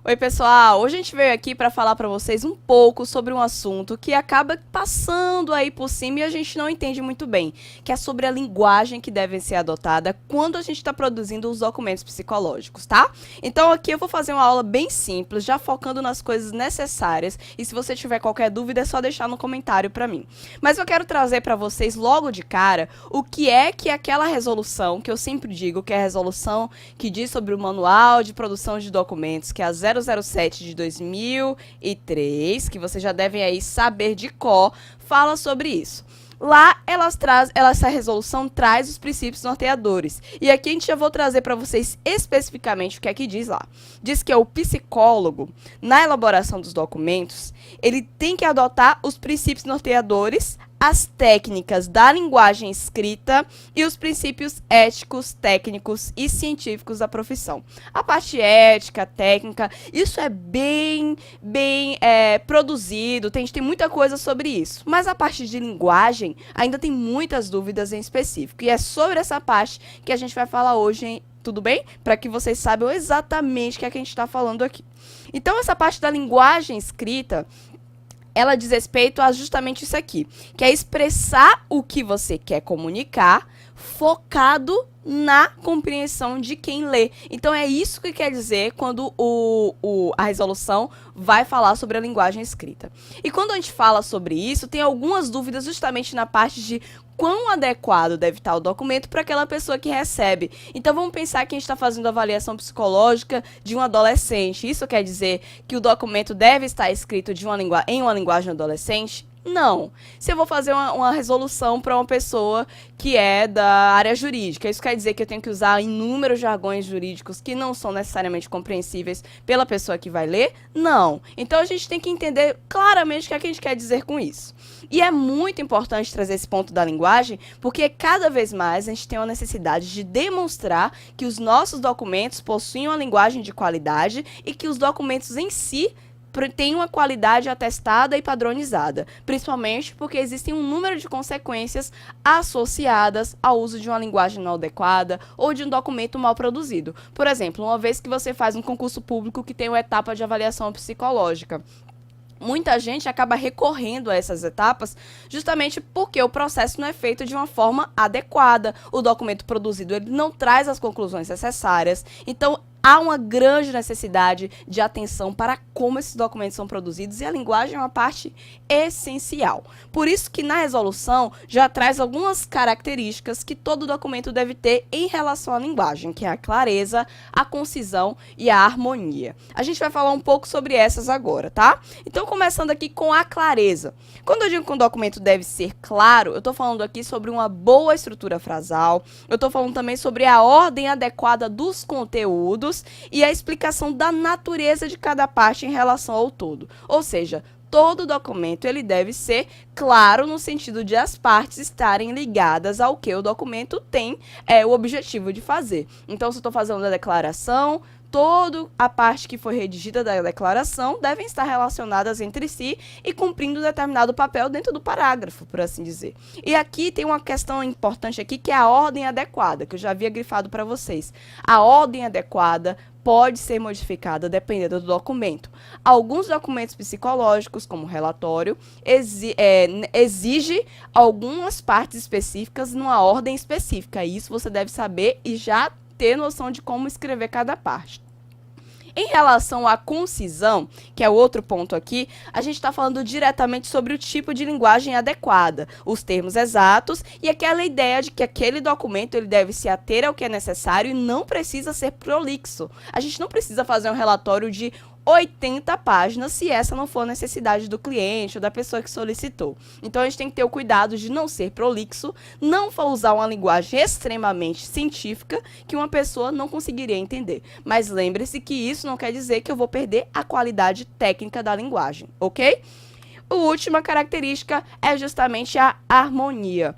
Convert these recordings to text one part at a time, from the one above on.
Oi, pessoal! Hoje a gente veio aqui para falar para vocês um pouco sobre um assunto que acaba passando aí por cima e a gente não entende muito bem, que é sobre a linguagem que deve ser adotada quando a gente está produzindo os documentos psicológicos, tá? Então aqui eu vou fazer uma aula bem simples, já focando nas coisas necessárias, e se você tiver qualquer dúvida é só deixar no comentário para mim. Mas eu quero trazer para vocês logo de cara o que é que aquela resolução, que eu sempre digo que é a resolução que diz sobre o Manual de Produção de Documentos, que é a 007 de 2003, que vocês já devem aí saber de cor, fala sobre isso. Lá, essa resolução traz os princípios norteadores. E aqui a gente já vou trazer para vocês especificamente o que é que diz lá. Diz que o psicólogo, na elaboração dos documentos, ele tem que adotar os princípios norteadores, as técnicas da linguagem escrita e os princípios éticos, técnicos e científicos da profissão. A parte ética, técnica, isso é bem produzido, a gente tem muita coisa sobre isso. Mas a parte de linguagem ainda tem muitas dúvidas em específico. E é sobre essa parte que a gente vai falar hoje, hein? Tudo bem? Para que vocês saibam exatamente o que é que a gente está falando aqui. Então, essa parte da linguagem escrita, ela diz respeito a justamente isso aqui, que é expressar o que você quer comunicar, focado na compreensão de quem lê. Então, é isso que quer dizer quando a resolução vai falar sobre a linguagem escrita. E quando a gente fala sobre isso, tem algumas dúvidas justamente na parte de quão adequado deve estar o documento para aquela pessoa que recebe. Então, vamos pensar que a gente está fazendo avaliação psicológica de um adolescente. Isso quer dizer que o documento deve estar escrito em uma linguagem adolescente? Não. Se eu vou fazer uma resolução para uma pessoa que é da área jurídica, isso quer dizer que eu tenho que usar inúmeros jargões jurídicos que não são necessariamente compreensíveis pela pessoa que vai ler? Não. Então, a gente tem que entender claramente o que é que a gente quer dizer com isso. E é muito importante trazer esse ponto da linguagem, porque cada vez mais a gente tem uma necessidade de demonstrar que os nossos documentos possuem uma linguagem de qualidade e que os documentos em si tem uma qualidade atestada e padronizada, principalmente porque existem um número de consequências associadas ao uso de uma linguagem não adequada ou de um documento mal produzido. Por exemplo, uma vez que você faz um concurso público que tem uma etapa de avaliação psicológica, muita gente acaba recorrendo a essas etapas justamente porque o processo não é feito de uma forma adequada. O documento produzido ele não traz as conclusões necessárias. Então, há uma grande necessidade de atenção para como esses documentos são produzidos e a linguagem é uma parte essencial. Por isso que na resolução já traz algumas características que todo documento deve ter em relação à linguagem, que é a clareza, a concisão e a harmonia. A gente vai falar um pouco sobre essas agora, tá? Então, começando aqui com a clareza. Quando eu digo que um documento deve ser claro, eu estou falando aqui sobre uma boa estrutura frasal, eu estou falando também sobre a ordem adequada dos conteúdos e a explicação da natureza de cada parte em relação ao todo. Ou seja, todo documento ele deve ser claro no sentido de as partes estarem ligadas ao que o documento tem o objetivo de fazer. Então, se eu estou fazendo a declaração, toda a parte que foi redigida da declaração devem estar relacionadas entre si e cumprindo determinado papel dentro do parágrafo, por assim dizer. E aqui tem uma questão importante aqui, que é a ordem adequada, que eu já havia grifado para vocês. A ordem adequada pode ser modificada dependendo do documento. Alguns documentos psicológicos, como relatório, exige algumas partes específicas numa ordem específica. Isso você deve saber e já ter noção de como escrever cada parte. Em relação à concisão, que é o outro ponto aqui, a gente está falando diretamente sobre o tipo de linguagem adequada, os termos exatos e aquela ideia de que aquele documento ele deve se ater ao que é necessário e não precisa ser prolixo. A gente não precisa fazer um relatório de 80 páginas se essa não for a necessidade do cliente ou da pessoa que solicitou. Então, a gente tem que ter o cuidado de não ser prolixo, não usar uma linguagem extremamente científica que uma pessoa não conseguiria entender. Mas lembre-se que isso não quer dizer que eu vou perder a qualidade técnica da linguagem, ok? A última característica é justamente a harmonia.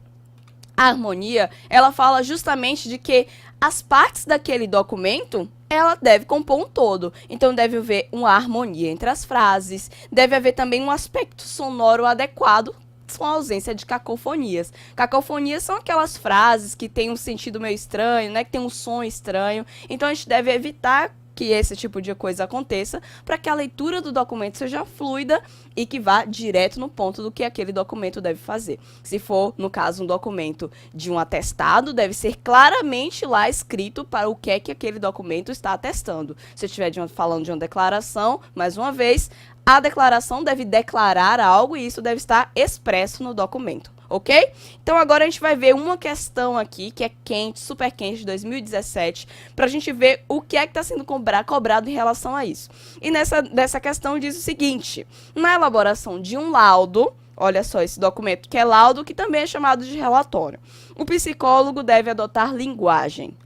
A harmonia, ela fala justamente de que as partes daquele documento ela deve compor um todo. Então, deve haver uma harmonia entre as frases, deve haver também um aspecto sonoro adequado com a ausência de cacofonias. Cacofonias são aquelas frases que têm um sentido meio estranho, né, que tem um som estranho. Então, a gente deve evitar que esse tipo de coisa aconteça, para que a leitura do documento seja fluida e que vá direto no ponto do que aquele documento deve fazer. Se for, no caso, um documento de um atestado, deve ser claramente lá escrito para o que é que aquele documento está atestando. Se estiver falando de uma declaração, mais uma vez, a declaração deve declarar algo e isso deve estar expresso no documento. Ok? Então agora a gente vai ver uma questão aqui que é quente, super quente, de 2017, para a gente ver o que é que está sendo cobrado em relação a isso. E nessa questão diz o seguinte: na elaboração de um laudo, olha só esse documento que é laudo, que também é chamado de relatório, o psicólogo deve adotar linguagem.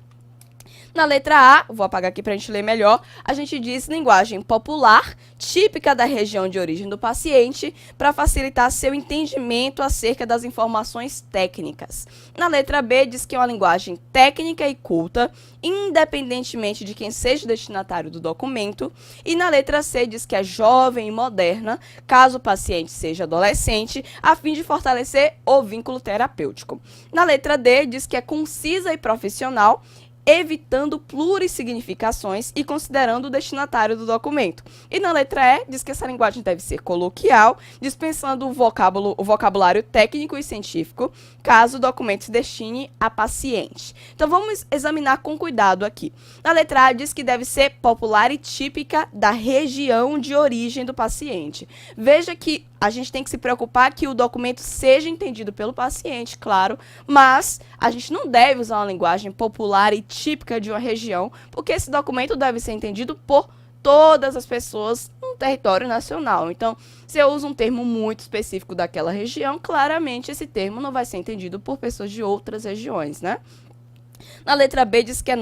Na letra A, vou apagar aqui para a gente ler melhor, a gente diz linguagem popular, típica da região de origem do paciente, para facilitar seu entendimento acerca das informações técnicas. Na letra B, diz que é uma linguagem técnica e culta, independentemente de quem seja o destinatário do documento. E na letra C, diz que é jovem e moderna, caso o paciente seja adolescente, a fim de fortalecer o vínculo terapêutico. Na letra D, diz que é concisa e profissional, evitando plurissignificações e considerando o destinatário do documento. E na letra E, diz que essa linguagem deve ser coloquial, dispensando o vocabulário técnico e científico, caso o documento se destine a paciente. Então vamos examinar com cuidado aqui. Na letra A, diz que deve ser popular e típica da região de origem do paciente. Veja que a gente tem que se preocupar que o documento seja entendido pelo paciente, claro, mas a gente não deve usar uma linguagem popular e típica de uma região, porque esse documento deve ser entendido por todas as pessoas no território nacional. Então, se eu uso um termo muito específico daquela região, claramente esse termo não vai ser entendido por pessoas de outras regiões, né? Na letra B, diz que é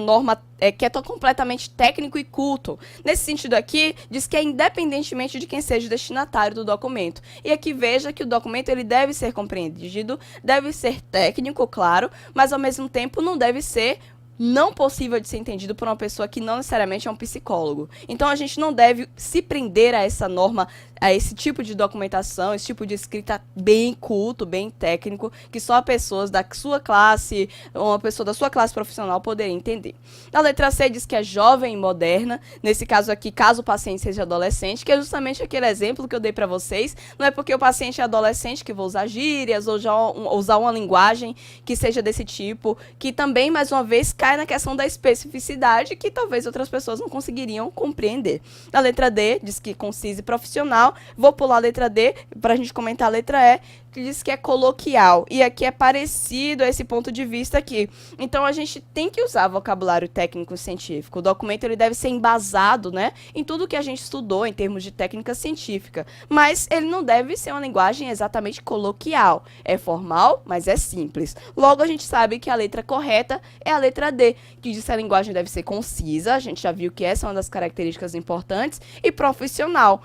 completamente técnico e culto. Nesse sentido aqui, diz que é independentemente de quem seja o destinatário do documento. E aqui veja que o documento ele deve ser compreendido, deve ser técnico, claro, mas ao mesmo tempo não deve ser não possível de ser entendido por uma pessoa que não necessariamente é um psicólogo. Então, a gente não deve se prender a essa norma, a esse tipo de documentação, esse tipo de escrita bem culto, bem técnico, que só pessoas da sua classe, ou uma pessoa da sua classe profissional poderia entender. Na letra C, diz que é jovem e moderna, nesse caso aqui, caso o paciente seja adolescente, que é justamente aquele exemplo que eu dei para vocês. Não é porque o paciente é adolescente que vou usar gírias, ou já usar uma linguagem que seja desse tipo, que também, mais uma vez, cai na questão da especificidade que talvez outras pessoas não conseguiriam compreender. Na letra D, diz que concisa e profissional. Vou pular a letra D para a gente comentar a letra E, que diz que é coloquial. E aqui é parecido a esse ponto de vista aqui. Então, a gente tem que usar vocabulário técnico científico. O documento ele deve ser embasado, né, em tudo que a gente estudou em termos de técnica científica. Mas ele não deve ser uma linguagem exatamente coloquial. É formal, mas é simples. Logo, a gente sabe que a letra correta é a letra D, que diz que a linguagem deve ser concisa. A gente já viu que essa é uma das características importantes. E profissional.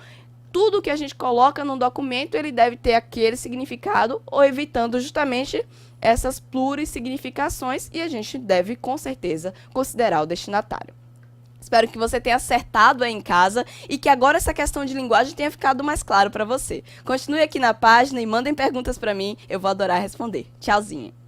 Tudo que a gente coloca no documento, ele deve ter aquele significado, ou evitando justamente essas plurissignificações, e a gente deve, com certeza, considerar o destinatário. Espero que você tenha acertado aí em casa e que agora essa questão de linguagem tenha ficado mais claro para você. Continue aqui na página e mandem perguntas para mim, eu vou adorar responder. Tchauzinho!